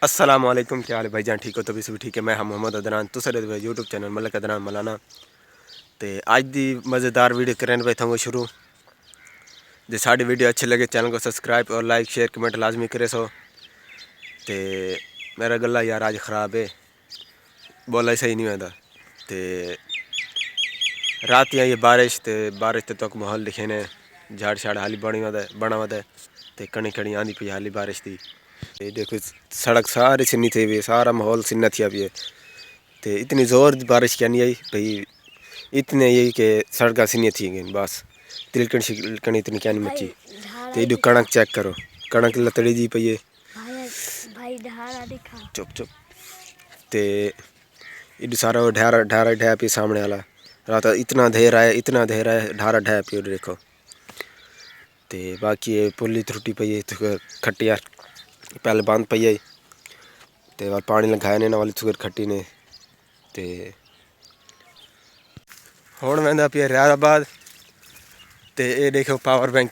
अस्सलाम वालेकुम, क्या हाल है भाईजान? ठीक हो? तो भी सभी ठीक है। मैं हम मोहम्मद अदनान, तुस यूट्यूब चैनल मलिक अदनान मलाना। तो अज की मज़ेदार वीडियो करने पे था शुरू। जो साड़ी वीडियो अच्छी लगे चैनल को सब्सक्राइब और लाइक शेयर कमेंट लाजमी करे सो। तो मेरा गला यार आज ख़राब है, बोला ही सही नहीं होता। तो रात आई बारिश, तो बारिश तक माहौल दिखे ने झाड़ शाड़ हाली बना हुआ है। तो कणी कणी आंधी पी हाली बारिश थी। ये देखो सड़क सारी सिन्नी थी हुई है, सारा माहौल सिन्ना थिया भी है। तो इतनी ज़ोर बारिश क्या नहीं आई भाई, इतने यही कि सड़क सिन्नी थी गई बस। तिलकन शिलकन इतनी क्या नहीं मची। तो ये कणक चेक करो, कणक लतड़ी जी पई है। चुप चुप। तो ये सारा वो ढारा ढारा ढह पी सामने वाला रात इतना देर आया, इतना देर आया, ढारा ढह पी देखो। तो बाकी ये पुली त्रुटी पई है, तो खट्टिया पहले बंद पई है। तो पानी लगाया ने वाली सुगर खट्टी ने। तो हुण वेंदा पिया रैराबाद। तो ये देखो पावर बैंक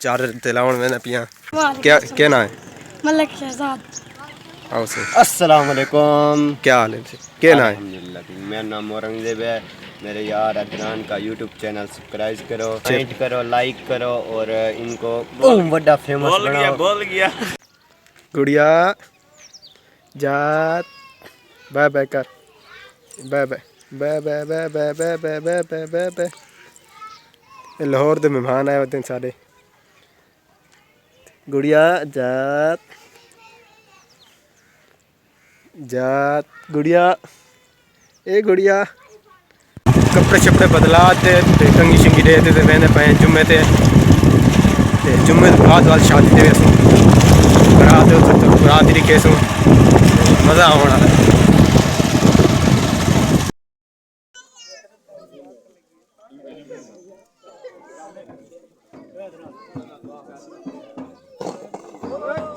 चार्जर ते लाउण वेंदा पिया। क्या ना है? मलिक शहजाद। अस्सलाम वालेकुम। क्या हाल है? क्या ना है? अल्हम्दुलिल्लाह, मेरा नाम औरंगजेब है। मेरे यार अदनान का यूट्यूब चैनल सब्सक्राइब करो, कमेंट करो, लाइक करो और इनको बड़ा फेमस बनाओ। बोल गया गुड़िया जात बाय बाय कर, bye bye bye bye bye bye bye bye bye bye bye bye. Lahore के मेहमान आए होते हैं सारे। गुड़िया जात जात गुड़िया, ए गुड़िया कपड़े शपड़े बदलाते कंगी शंगी देते थे वहने पे जुम्मे थे। जुम्मे बाद वाल शादी दे बरात तरीके से मज़ा आना है।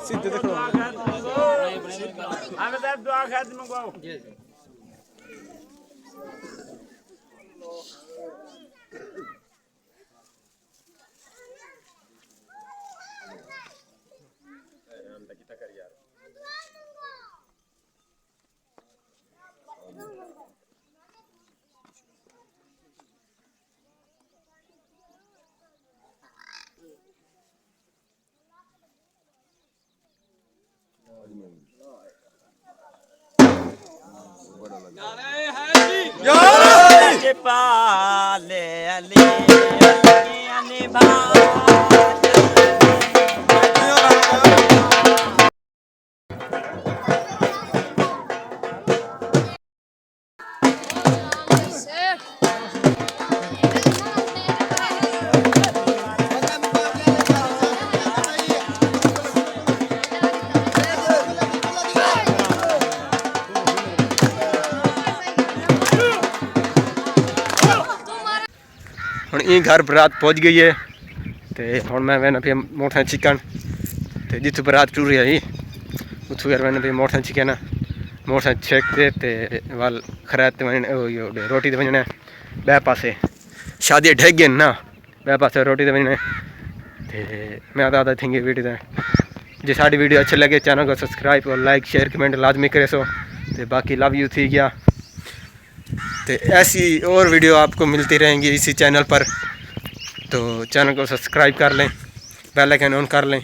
सीधे देखो पाले अली अली भा हम ये घर बरात पहुँच गई है। तो हम मैं वह पे मोटा चिकन तो जितों बरात टूरी आई उतों यार मैंने पे मोटा चिकन मोटा छेक दे वाल खरात रोटी तो वजने बह पासे शादी ढह गए ना बह पासे रोटी तो वजने। तो मैं आदा थी वीडियो जो साड़ी वीडियो अच्छे लगे चैनल को सब्सक्राइब और लाइक शेयर कमेंट लाजमी करे सो। तो बाकी लव यू थी गया। तो ऐसी और वीडियो आपको मिलती रहेंगी इसी चैनल पर। तो चैनल को सब्सक्राइब कर लें, बेल आइकन ऑन कर लें।